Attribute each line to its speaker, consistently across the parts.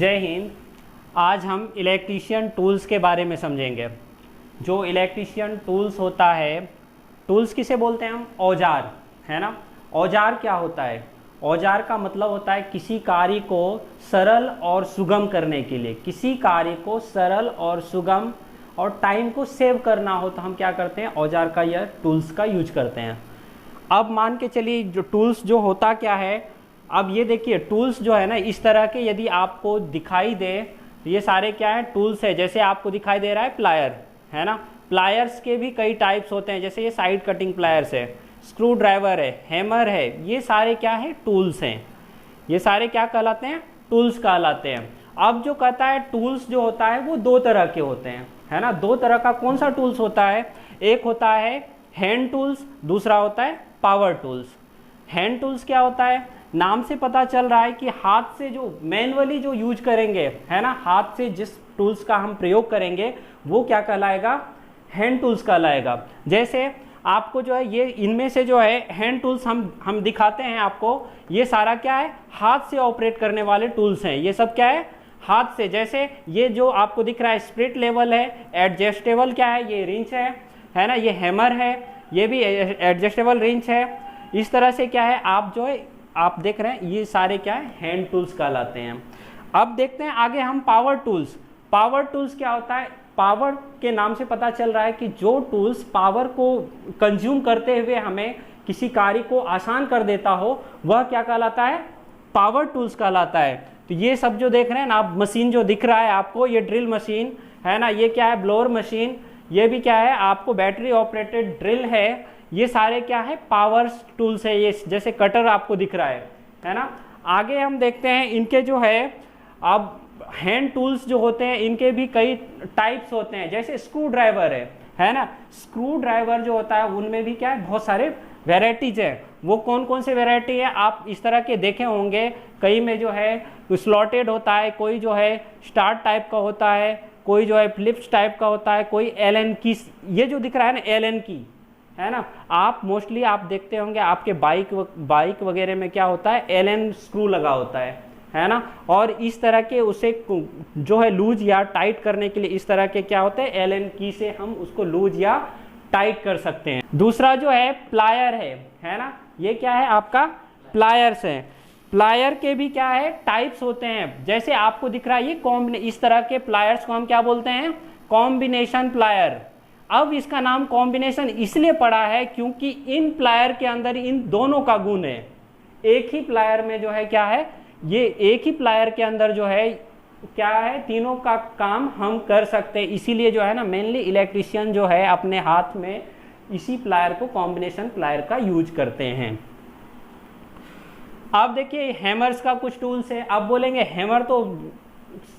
Speaker 1: जय हिंद। आज हम इलेक्ट्रीशियन टूल्स के बारे में समझेंगे। जो इलेक्ट्रीशियन टूल्स होता है, टूल्स किसे बोलते हैं हम? औजार, है ना। औजार क्या होता है? औजार का मतलब होता है किसी कार्य को सरल और सुगम करने के लिए, किसी कार्य को सरल और सुगम और टाइम को सेव करना हो तो हम क्या करते हैं? औजार का या टूल्स का यूज करते हैं। अब मान के चलिए जो टूल्स जो होता क्या है, अब ये देखिए टूल्स जो है ना इस तरह के यदि आपको दिखाई दे तो ये सारे क्या है? टूल्स है। जैसे आपको दिखाई दे रहा है प्लायर, है ना। प्लायर्स के भी कई टाइप्स होते हैं, जैसे ये साइड कटिंग प्लायर्स है, स्क्रू ड्राइवर है, हैमर है, ये सारे क्या है? टूल्स हैं। ये सारे क्या कहलाते हैं? टूल्स कहलाते हैं। अब जो कहता है टूल्स जो होता है वो दो तरह के होते हैं, है ना। दो तरह का कौन सा टूल्स होता है? एक होता है हैंड टूल्स, दूसरा होता है पावर टूल्स। हैंड टूल्स क्या होता है? नाम से पता चल रहा है कि हाथ से जो मैनुअली जो यूज करेंगे, है ना, हाथ से जिस टूल्स का हम प्रयोग करेंगे वो क्या कहलाएगा? हैंड टूल्स कहलाएगा। जैसे आपको जो है ये इनमें से जो है हैंड टूल्स हम दिखाते हैं आपको, ये सारा क्या है? हाथ से ऑपरेट करने वाले टूल्स हैं। ये सब क्या है? हाथ से। जैसे ये जो आपको दिख रहा है स्प्रिट लेवल है, एडजस्टेबल क्या है? ये रिंच है ना, ये हैमर है, ये भी एडजस्टेबल रिंच है। इस तरह से क्या है, आप जो है आप देख रहे हैं ये सारे क्या है? हैंड टूल्स कहलाते हैं। अब देखते हैं आगे हम पावर टूल्स। पावर टूल्स क्या होता है? पावर के नाम से पता चल रहा है कि जो टूल्स पावर को कंज्यूम करते हुए हमें किसी कार्य को आसान कर देता हो वह क्या कहलाता है? पावर टूल्स कहलाता है। तो ये सब जो देख रहे हैं ना आप, मशीन जो दिख रहा है आपको, ये ड्रिल मशीन है ना, ये क्या है? ब्लोअर मशीन, ये भी क्या है? आपको बैटरी ऑपरेटेड ड्रिल है। ये सारे क्या है? पावर टूल्स है। ये जैसे कटर आपको दिख रहा है ना। आगे हम देखते हैं इनके जो है, अब हैंड टूल्स जो होते हैं इनके भी कई टाइप्स होते हैं। जैसे स्क्रू ड्राइवर है ना। स्क्रू ड्राइवर जो होता है उनमें भी क्या है? बहुत सारे वेराइटीज है। वो कौन कौन से वेराइटी है आप इस तरह के देखे होंगे। कई में जो है स्लॉटेड होता है, कोई जो है स्टार टाइप का होता है, कोई जो है फिलिप्स टाइप का होता है, कोई एलन की, ये जो दिख रहा है ना एलन की, है ना। आप मोस्टली आप देखते होंगे आपके बाइक वगैरह में क्या होता है? एलन स्क्रू लगा होता है ना। और इस तरह के उसे जो है लूज या टाइट करने के लिए इस तरह के क्या होते हैं? एलन की से हम उसको लूज या टाइट कर सकते हैं। दूसरा जो है प्लायर है ना। ये क्या है? आपका प्लायर्स है। प्लायर के भी क्या है? टाइप्स होते हैं। जैसे आपको दिख रहा है ये इस तरह के प्लायर्स को हम क्या बोलते हैं? Combination plier. अब इसका नाम कॉम्बिनेशन इसलिए पड़ा है क्योंकि इन प्लायर के अंदर इन दोनों का गुण है। एक ही प्लायर में जो है क्या है? ये एक ही प्लायर के अंदर जो है क्या है? तीनों का काम हम कर सकते हैं। इसीलिए जो है ना मेनली इलेक्ट्रीशियन जो है अपने हाथ में इसी प्लायर को कॉम्बिनेशन प्लायर का यूज करते हैं। अब देखिए हैमर्स का कुछ टूल्स है। अब बोलेंगे हैमर तो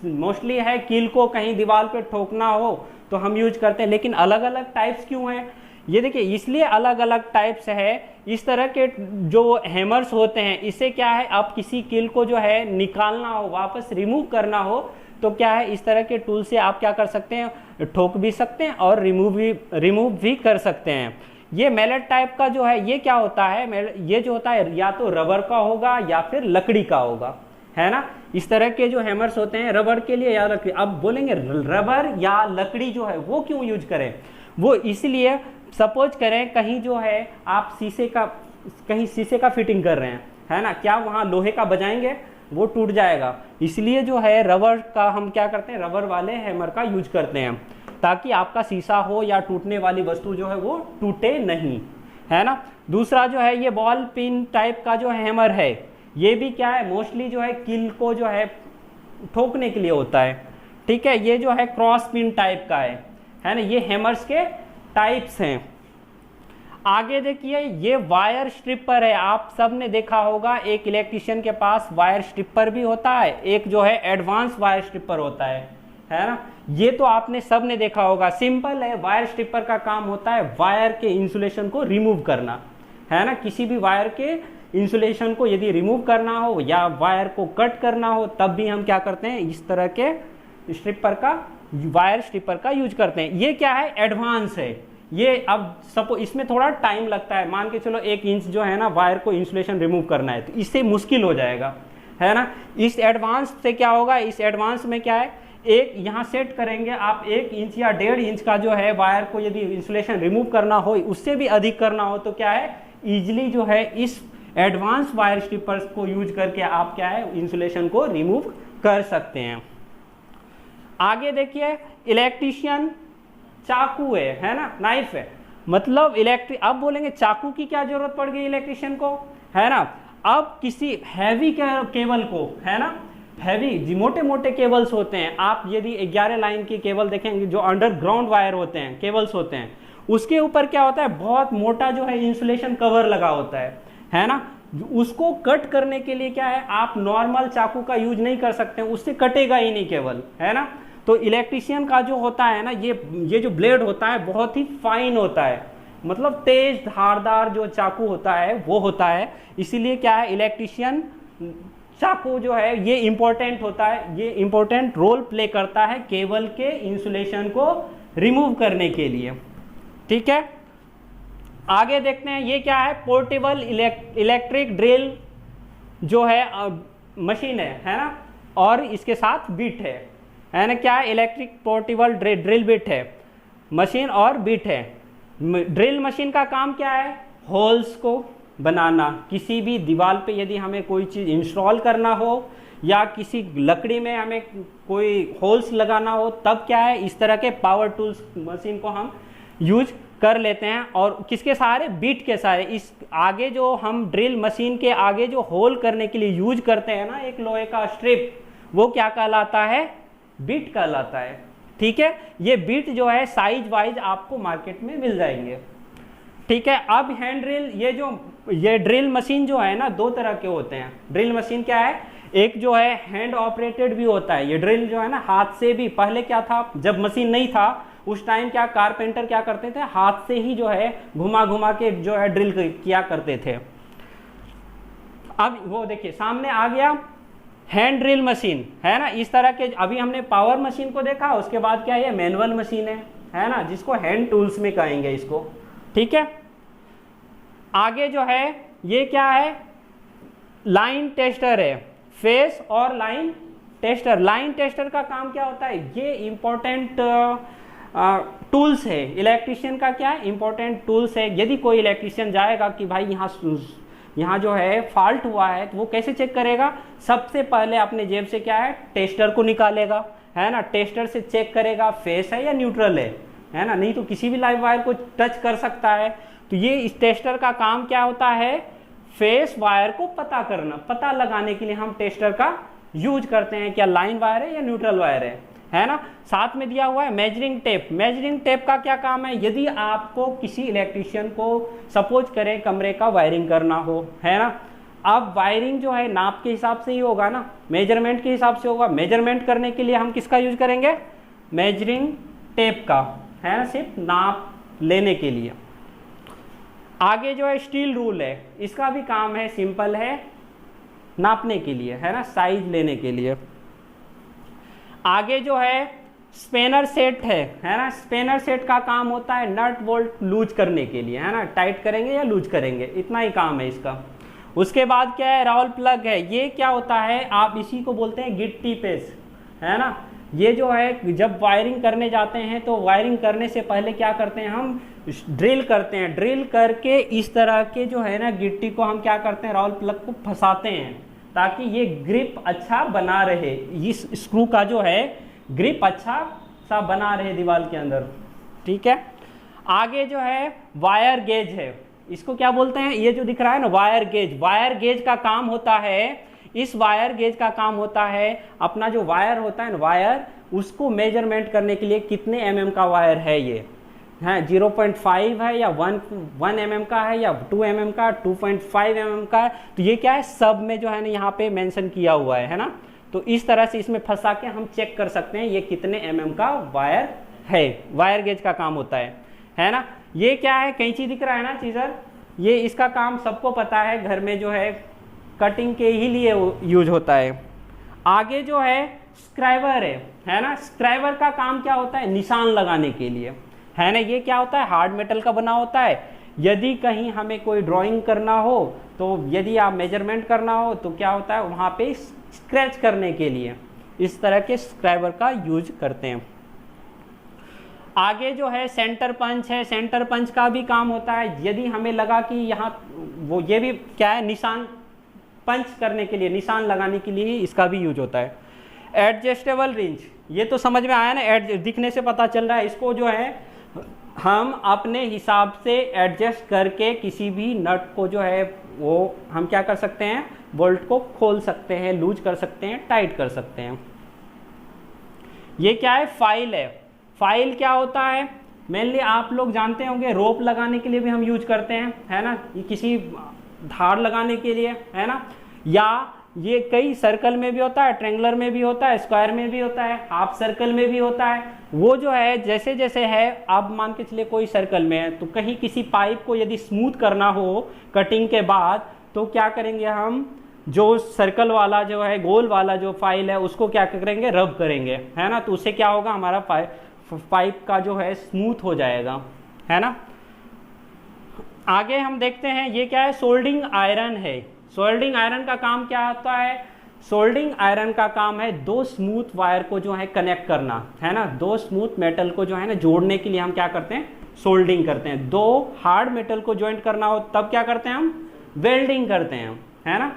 Speaker 1: मोस्टली है कील को कहीं दीवार पे ठोकना हो तो हम यूज करते हैं, लेकिन अलग अलग टाइप्स क्यों हैं? ये देखिए इसलिए अलग अलग टाइप्स है। इस तरह के जो हैमर्स होते हैं इससे क्या है, आप किसी कील को जो है निकालना हो, वापस रिमूव करना हो तो क्या है, इस तरह के टूल से आप क्या कर सकते हैं? ठोक भी सकते हैं और रिमूव भी कर सकते हैं। ये मैलेट टाइप का जो है ये क्या होता है? ये जो होता है या तो रबर का होगा या फिर लकड़ी का होगा, है ना। इस तरह के जो हैमर्स होते हैं रबर के लिए या लकड़ी। अब बोलेंगे रबर या लकड़ी जो है वो क्यों यूज करें? वो इसलिए, सपोज करें कहीं जो है आप कहीं शीशे का फिटिंग कर रहे हैं, है ना, क्या वहाँ लोहे का बजाएंगे? वो टूट जाएगा। इसलिए जो है रबर का हम क्या करते हैं? रबर वाले हैमर का यूज करते हैं ताकि आपका शीशा हो या टूटने वाली वस्तु जो है वो टूटे नहीं, है ना। दूसरा जो है ये बॉल पिन टाइप का जो हैमर है, ये भी क्या है? मोस्टली जो है कील को जो है ठोकने के लिए होता है, ठीक है। ये जो है क्रॉस पिन टाइप का है ना। ये हैमर्स के टाइप्स हैं। आगे देखिए ये वायर स्ट्रिपर है। आप सब ने देखा होगा एक इलेक्ट्रीशियन के पास वायर स्ट्रिपर भी होता है, एक जो है एडवांस वायर स्ट्रिपर होता है ना। ये तो आपने सब ने देखा होगा। सिंपल है, वायर स्ट्रिपर का काम होता है वायर के इंसुलेशन को रिमूव करना, है ना। किसी भी वायर के इंसुलेशन को यदि रिमूव करना हो या वायर को कट करना हो तब भी हम क्या करते हैं? इस तरह के वायर स्ट्रिपर का यूज करते हैं। ये क्या है? एडवांस है। ये अब सपो इसमें थोड़ा टाइम लगता है। मान के चलो 1 इंच जो है ना वायर को इंसुलेशन रिमूव करना है तो इससे मुश्किल हो जाएगा, है ना। इस एडवांस से क्या होगा, इस एडवांस में क्या है, एक यहाँ सेट करेंगे आप 1 इंच या 1.5 इंच का जो है वायर को यदि इंसुलेशन रिमूव करना हो, उससे भी अधिक करना हो तो क्या है, इजिली जो है इस एडवांस वायर स्ट्रिपर्स को यूज करके आप क्या है इंसुलेशन को रिमूव कर सकते हैं। आगे देखिए, इलेक्ट्रीशियन चाकू है ना, नाइफ है, मतलब इलेक्ट्रिक, अब बोलेंगे चाकू की क्या जरूरत पड़ गई इलेक्ट्रीशियन को, है ना। अब किसी हैवी केबल को, है ना, हैवी मोटे मोटे केबल्स होते हैं, आप यदि 11 लाइन की केबल देखेंगे जो अंडरग्राउंड वायर होते हैं, केबल्स होते हैं, उसके ऊपर क्या होता है, बहुत मोटा जो है इंसुलेशन कवर लगा होता है ना। उसको कट करने के लिए क्या है, आप नॉर्मल चाकू का यूज नहीं कर सकते, उससे कटेगा ही नहीं केबल, है ना। तो इलेक्ट्रीशियन का जो होता है ना, ये जो ब्लेड होता है बहुत ही फाइन होता है, मतलब तेज धारदार जो चाकू होता है वो होता है। इसीलिए क्या है, इलेक्ट्रीशियन चाकू जो है ये इंपॉर्टेंट होता है, ये इंपॉर्टेंट रोल प्ले करता है केबल के इंसुलेशन को रिमूव करने के लिए। ठीक है, आगे देखते हैं, ये क्या है, पोर्टेबल इलेक्ट्रिक ड्रिल जो है मशीन है ना, और इसके साथ बिट है ना। क्या है, इलेक्ट्रिक पोर्टेबल ड्रिल बिट है, मशीन और बिट है। ड्रिल मशीन का काम क्या है, होल्स को बनाना, किसी भी दीवार पे यदि हमें कोई चीज़ इंस्टॉल करना हो या किसी लकड़ी में हमें कोई होल्स लगाना हो, तब क्या है, इस तरह के पावर टूल्स मशीन को हम यूज कर लेते हैं। और किसके सहारे, बीट के सहारे। इस आगे जो हम ड्रिल मशीन के आगे जो होल करने के लिए यूज करते हैं ना एक लोहे का स्ट्रिप, वो क्या कहलाता है, बीट कहलाता है। ठीक है, ये बीट जो है साइज वाइज आपको मार्केट में मिल जाएंगे। ठीक है, अब हैंड ड्रिल, ये ड्रिल मशीन जो है ना 2 तरह के होते हैं। ड्रिल मशीन क्या है, एक जो है हैंड ऑपरेटेड भी होता है, ये ड्रिल जो है ना हाथ से भी, पहले क्या था, जब मशीन नहीं था उस टाइम क्या कारपेंटर क्या करते थे, हाथ से ही जो है घुमा घुमा के जो है ड्रिल किया करते थे। अब वो देखिए सामने आ गया हैंड ड्रिल मशीन, है ना। इस तरह के अभी हमने पावर मशीन को देखा, उसके बाद क्या है, मैनुअल मशीन है ना, जिसको हैंड टूल्स में कहेंगे इसको। ठीक है, आगे जो है ये क्या है, लाइन टेस्टर है, फेस और लाइन टेस्टर। लाइन टेस्टर का काम क्या होता है, ये इंपॉर्टेंट टूल्स है इलेक्ट्रिशियन का, क्या है, इंपॉर्टेंट टूल्स है। यदि कोई इलेक्ट्रिशियन जाएगा कि भाई यहाँ जो है फॉल्ट हुआ है, तो वो कैसे चेक करेगा, सबसे पहले अपने जेब से क्या है, टेस्टर को निकालेगा, है ना। टेस्टर से चेक करेगा फेस है या न्यूट्रल है ना, नहीं तो किसी भी लाइव वायर को टच कर सकता है। तो ये इस टेस्टर का काम क्या होता है, फेस वायर को पता करना, पता लगाने के लिए हम टेस्टर का यूज करते हैं, क्या लाइन वायर है या न्यूट्रल वायर है ना। साथ में दिया हुआ है मेजरिंग टेप। मेजरिंग टेप का क्या काम है, यदि आपको किसी इलेक्ट्रिशियन को सपोज करें कमरे का वायरिंग करना हो, है ना, अब वायरिंग जो है नाप के हिसाब से ही होगा ना, मेजरमेंट के हिसाब से होगा। मेजरमेंट करने के लिए हम किसका यूज करेंगे, मेजरिंग टेप का, है ना, सिर्फ नाप लेने के लिए। आगे जो है स्टील रूल है, इसका भी काम है, सिंपल है, नापने के लिए, है ना, साइज लेने के लिए। आगे जो है स्पेनर सेट है ना, स्पेनर सेट का काम होता है नट बोल्ट लूज करने के लिए, है ना, टाइट करेंगे या लूज करेंगे, इतना ही काम है इसका। उसके बाद क्या है, राउल प्लग है, ये क्या होता है, आप इसी को बोलते हैं गिट्टी पेच, है ना। ये जो है जब वायरिंग करने जाते हैं तो वायरिंग करने से पहले क्या करते हैं, हम ड्रिल करते हैं, ड्रिल करके इस तरह के जो है ना गिट्टी को हम क्या करते हैं, राउल प्लग को फंसाते हैं ताकि ये ग्रिप अच्छा बना रहे, इस स्क्रू का जो है ग्रिप अच्छा सा बना रहे दीवार के अंदर। ठीक है, आगे जो है वायर गेज है, इसको क्या बोलते हैं, ये जो दिख रहा है ना वायर गेज, वायर गेज का काम होता है, इस वायर गेज का काम होता है अपना जो वायर होता है ना वायर, उसको मेजरमेंट करने के लिए कितने mm का वायर है, ये है 0.5 है या 1 mm का है या 2 mm का, 2.5 mm का है, तो ये क्या है सब में जो है ना यहाँ पे मेंशन किया हुआ है ना। तो इस तरह से इसमें फंसा के हम चेक कर सकते हैं ये कितने mm का वायर है, वायर गेज का काम होता है ना। ये क्या है, कैंची दिख रहा है ना चीजर, ये इसका काम सबको पता है, घर में जो है कटिंग के ही लिए यूज होता है। आगे जो है स्क्राइबर है ना, स्क्राइबर का काम क्या होता है, निशान लगाने के लिए, है ना। ये क्या होता है, हार्ड मेटल का बना होता है, यदि कहीं हमें कोई ड्राइंग करना हो, तो यदि आप मेजरमेंट करना हो तो क्या होता है वहाँ पे स्क्रैच करने के लिए इस तरह के स्क्राइबर का यूज करते हैं। आगे जो है सेंटर पंच है। सेंटर पंच का भी काम होता है, यदि हमें लगा कि यहाँ वो ये भी क्या है निशान पंच करने के लिए, निशान लगाने के लिए इसका भी यूज होता है। एडजस्टेबल रिंच, ये तो समझ में आया ना, दिखने से पता चल रहा है। इसको जो है हम अपने हिसाब से एडजस्ट करके किसी भी नट को जो है वो हम क्या कर सकते हैं, बोल्ट को खोल सकते हैं, लूज कर सकते हैं, टाइट कर सकते हैं। ये क्या है, फाइल है। फाइल क्या होता है, मेनली आप लोग जानते होंगे रोप लगाने के लिए भी हम यूज करते हैं, है ना, ये किसी धार लगाने के लिए, है ना, या ये कई सर्कल में भी होता है, ट्रेंगुलर में भी होता है, स्क्वायर में भी होता है, हाफ सर्कल में भी होता है। वो जो है जैसे जैसे है, आप मान के चलिए कोई सर्कल में है तो कहीं किसी पाइप को यदि स्मूथ करना हो कटिंग के बाद, तो क्या करेंगे हम, जो सर्कल वाला जो है गोल वाला जो फाइल है उसको क्या करेंगे, रब करेंगे, है ना, तो उससे क्या होगा, हमारा पाइप का जो है स्मूथ हो जाएगा, है ना। आगे हम देखते हैं ये क्या है, सोल्डिंग आयरन है। सोल्डिंग आयरन का काम क्या होता है, सोल्डिंग आयरन का काम है दो स्मूथ वायर को जो है कनेक्ट करना, है ना, दो स्मूथ मेटल को जो है ना जोड़ने के लिए हम क्या करते हैं, सोल्डिंग करते हैं। दो हार्ड मेटल को ज्वाइंट करना हो तब क्या करते हैं हम, वेल्डिंग करते हैं, है ना।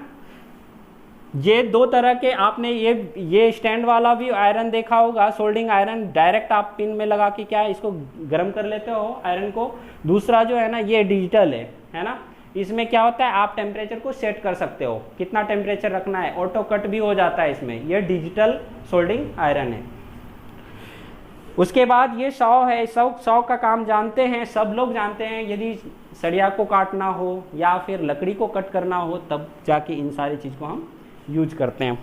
Speaker 1: ये दो तरह के, आपने ये स्टैंड वाला भी आयरन देखा होगा, सोल्डिंग आयरन, डायरेक्ट आप पिन में लगा के क्या है इसको गर्म कर लेते हो आयरन को। दूसरा जो है ना ये डिजिटल है ना, इसमें क्या होता है आप टेम्परेचर को सेट कर सकते हो, कितना टेम्परेचर रखना है, ऑटो कट भी हो जाता है इसमें। ये डिजिटल सोल्डिंग आयरन है। उसके बाद ये सौ है। सौ का काम जानते हैं, सब लोग जानते हैं, यदि सरिया को काटना हो या फिर लकड़ी को कट करना हो तब जाके इन सारी चीज़ को हम यूज करते हैं।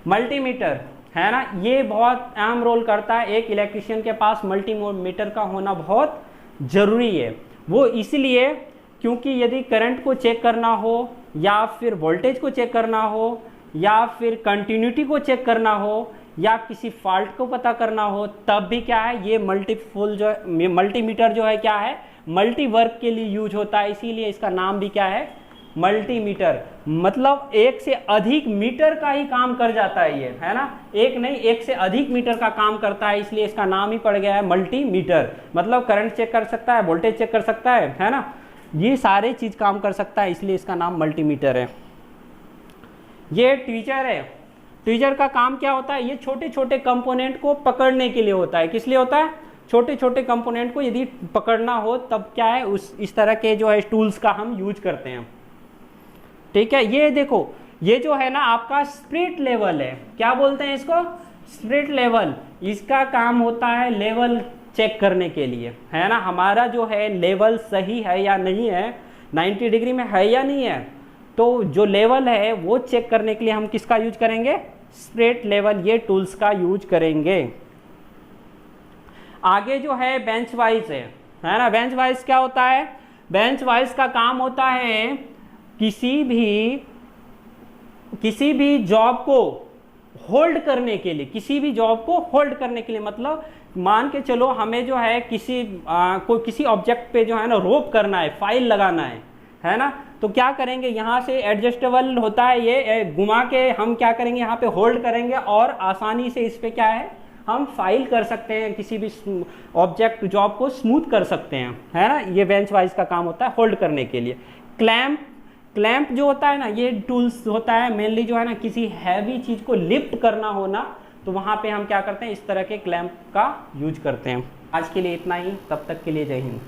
Speaker 1: मल्टीमीटर है ना, ये बहुत अहम रोल करता है। एक इलेक्ट्रिशियन के पास मल्टीमीटर का होना बहुत ज़रूरी है। वो इसलिए क्योंकि यदि करंट को चेक करना हो या फिर वोल्टेज को चेक करना हो या फिर कंटिन्यूटी को चेक करना हो या किसी फॉल्ट को पता करना हो, तब भी क्या है ये मल्टीमीटर जो है क्या है, मल्टी वर्क के लिए यूज होता है। इसीलिए इसका नाम भी क्या है, मल्टीमीटर। मतलब एक से अधिक मीटर का ही काम कर जाता है ये, है ना, एक नहीं एक से अधिक मीटर का काम करता है, इसलिए इसका नाम ही पड़ गया है मल्टीमीटर। मतलब करंट चेक कर सकता है, वोल्टेज चेक कर सकता है ना, ये सारे चीज काम कर सकता है, इसलिए इसका नाम मल्टीमीटर है। ये ट्वीजर है। ट्वीजर का काम क्या होता है, ये छोटे छोटे कंपोनेंट को पकड़ने के लिए होता है। किस लिए होता है, छोटे छोटे कंपोनेंट को यदि पकड़ना हो तब क्या है इस तरह के जो है टूल्स का हम यूज करते हैं। ठीक है, ये देखो ये जो है ना आपका स्पिरिट लेवल है, क्या बोलते हैं इसको, स्पिरिट लेवल। इसका काम होता है लेवल चेक करने के लिए, है ना, हमारा जो है लेवल सही है या नहीं है, 90 डिग्री में है या नहीं है, तो जो लेवल है वो चेक करने के लिए हम किसका यूज करेंगे, स्पिरिट लेवल, ये टूल्स का यूज करेंगे। आगे जो है बेंच वाइज है ना। बेंच वाइज क्या होता है, बेंच वाइज का काम होता है किसी भी जॉब को होल्ड करने के लिए, किसी भी जॉब को होल्ड करने के लिए, मतलब मान के चलो हमें जो है किसी ऑब्जेक्ट पे जो है ना रोप करना है, फाइल लगाना है ना, तो क्या करेंगे, यहाँ से एडजस्टेबल होता है, ये घुमा के हम क्या करेंगे, यहाँ पे होल्ड करेंगे और आसानी से इस पे क्या है हम फाइल कर सकते हैं, किसी भी ऑब्जेक्ट जॉब को स्मूथ कर सकते हैं, है ना। ये बेंच वाइज का काम होता है होल्ड करने के लिए। क्लैंप जो होता है ना, ये टूल्स होता है मेनली जो है ना किसी हैवी चीज को लिफ्ट करना हो ना, तो वहां पे हम क्या करते हैं, इस तरह के क्लैंप का यूज करते हैं। आज के लिए इतना ही, तब तक के लिए जय हिंद।